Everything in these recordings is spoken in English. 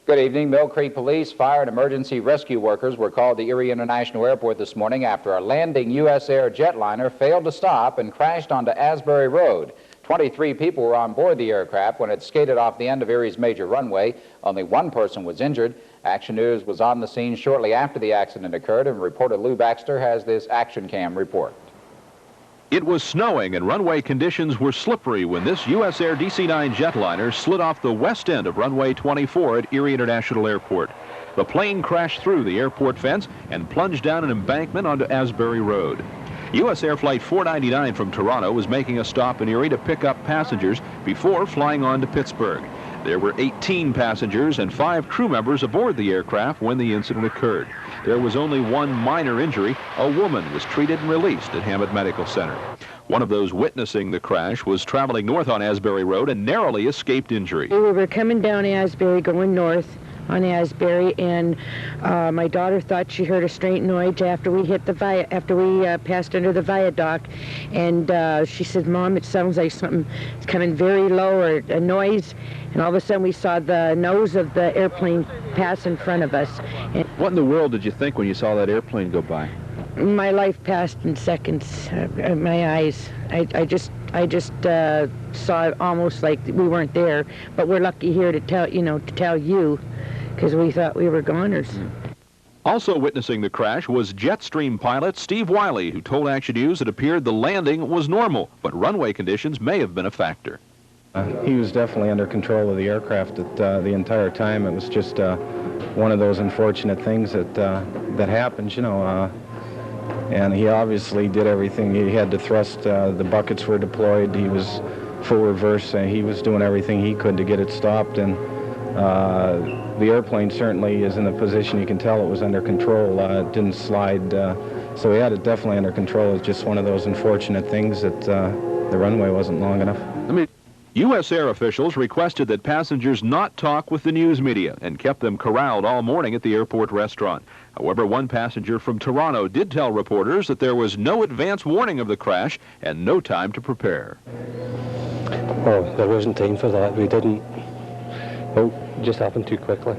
Good evening. Mill Creek Police, fire, and emergency rescue workers were called to Erie International Airport this morning after a landing USAir jetliner failed to stop and crashed onto Asbury Road. 23 people were on board the aircraft when it skated off the end of Erie's major runway. Only one person was injured. Action News was on the scene shortly after the accident occurred, and reporter Lou Baxter has this Action Cam report. It was snowing and runway conditions were slippery when this USAir DC-9 jetliner slid off the west end of runway 24 at Erie International Airport. The plane crashed through the airport fence and plunged down an embankment onto Asbury Road. USAir Flight 499 from Toronto was making a stop in Erie to pick up passengers before flying on to Pittsburgh. There were 18 passengers and 5 crew members aboard the aircraft when the incident occurred. There was only one minor injury. A woman was treated and released at Hammett Medical Center. One of those witnessing the crash was traveling north on Asbury Road and narrowly escaped injury. We were coming down Asbury, going north on Asbury, and my daughter thought she heard a strange noise after we hit the passed under the viaduct, and she said, "Mom, it sounds like something coming very low, or a noise." And all of a sudden we saw the nose of the airplane pass in front of us. And what in the world did you think when you saw that airplane go by? My life passed in seconds. My eyes. I just saw it almost like we weren't there, but we're lucky here to tell you, because we thought we were goners. Also witnessing the crash was Jetstream pilot Steve Wiley, who told Action News it appeared the landing was normal, but runway conditions may have been a factor. He was definitely under control of the aircraft the entire time. It was just one of those unfortunate things that happens, and he obviously did everything. He had to thrust. The buckets were deployed. He was full reverse. He was doing everything he could to get it stopped, and the airplane certainly is in a position you can tell it was under control. It didn't slide, so he had it definitely under control. It's just one of those unfortunate things that the runway wasn't long enough. USAir officials requested that passengers not talk with the news media and kept them corralled all morning at the airport restaurant. However, one passenger from Toronto did tell reporters that there was no advance warning of the crash and no time to prepare. Oh, there wasn't time for that. We didn't. Oh, it just happened too quickly.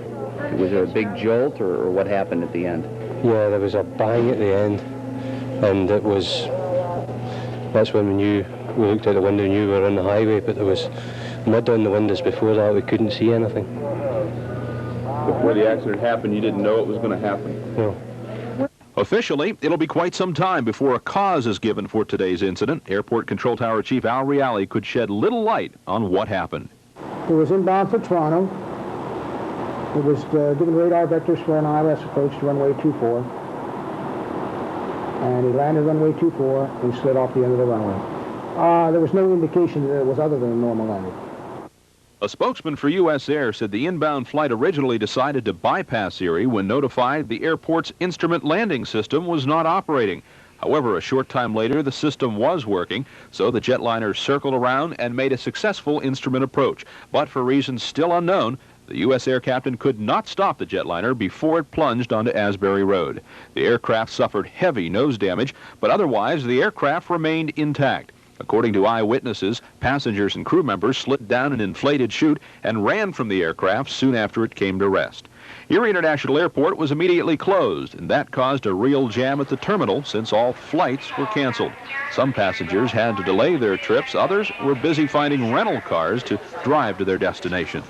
Was there a big jolt, or what happened at the end? Yeah, there was a bang at the end, and that's when we knew. We looked out the window and knew we were on the highway, but there was mud on the windows before that. We couldn't see anything. Before the accident happened, you didn't know it was going to happen? No. Officially, it'll be quite some time before a cause is given for today's incident. Airport Control Tower Chief Al Reale could shed little light on what happened. It was inbound for Toronto. It was given radar vectors for an ILS approach to runway 24. And he landed runway 24 and slid off the end of the runway. There was no indication that it was other than a normal landing. A spokesman for USAir said the inbound flight originally decided to bypass Erie when notified the airport's instrument landing system was not operating. However, a short time later, the system was working, so the jetliner circled around and made a successful instrument approach. But for reasons still unknown, the USAir captain could not stop the jetliner before it plunged onto Asbury Road. The aircraft suffered heavy nose damage, but otherwise the aircraft remained intact. According to eyewitnesses, passengers and crew members slid down an inflated chute and ran from the aircraft soon after it came to rest. Erie International Airport was immediately closed, and that caused a real jam at the terminal since all flights were canceled. Some passengers had to delay their trips. Others were busy finding rental cars to drive to their destination.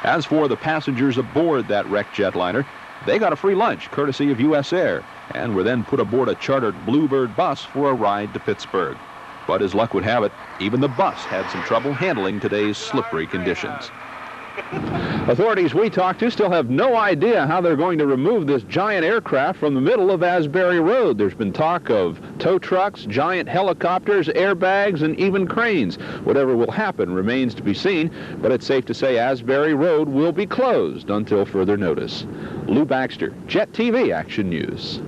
As for the passengers aboard that wrecked jetliner, they got a free lunch courtesy of USAir and were then put aboard a chartered Bluebird bus for a ride to Pittsburgh. But as luck would have it, even the bus had some trouble handling today's slippery conditions. Authorities we talked to still have no idea how they're going to remove this giant aircraft from the middle of Asbury Road. There's been talk of tow trucks, giant helicopters, airbags, and even cranes. Whatever will happen remains to be seen, but it's safe to say Asbury Road will be closed until further notice. Lou Baxter, JET TV Action News.